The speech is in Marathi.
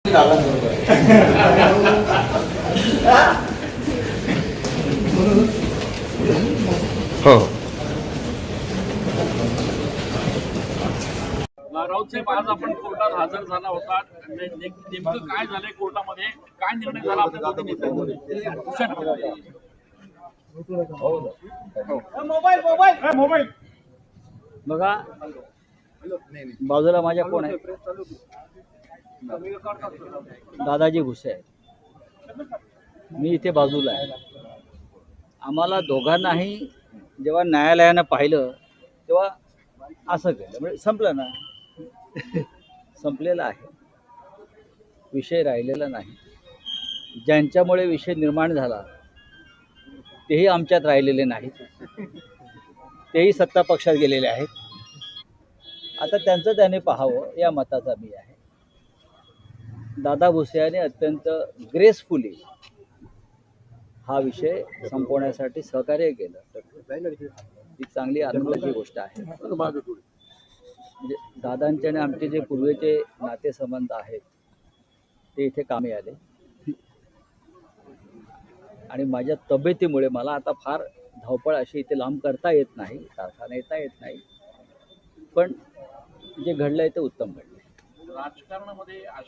हो राऊत साहेब, आज आपण कोर्टात हजर झाला होता. नेमकं काय झालंय कोर्टामध्ये, काय निर्णय झाला आपल्या दोन्ही नेत्यांमध्ये? बघा, बाजूला माझ्या कोण आहे? दादाजी भुसे आहेत, मी इथे बाजूला आहे. आम्हाला दोघांनाही जेव्हा न्यायालयानं पाहिलं तेव्हा असं केलं, म्हणजे संपलं ना. संपलेला आहे विषय, राहिलेला नाही. ज्यांच्यामुळे विषय निर्माण झाला तेही आमच्यात राहिलेले नाहीत, तेही सत्ता पक्षात गेलेले आहेत. आता त्यांचं त्याने पाहावं या मताचा मी आहे. दादा भुसे यांनी अत्यंत ग्रेसफुली हा विषय संपवण्यासाठी सहकार्य केलं, ही चांगली आनंदाची गोष्ट आहे. म्हणजे दादांचे आणि आमचे जे पूर्वीचे नातेसंबंध आहेत ते इथे कामी आले. आणि माझ्या तब्येतीमुळे मला आता फार धावपळ अशी इथे लांब करता येत नाही, कारखाना येता येत नाही. पण जे घडलंय ते उत्तम घडलंय. राजकारणामध्ये अशा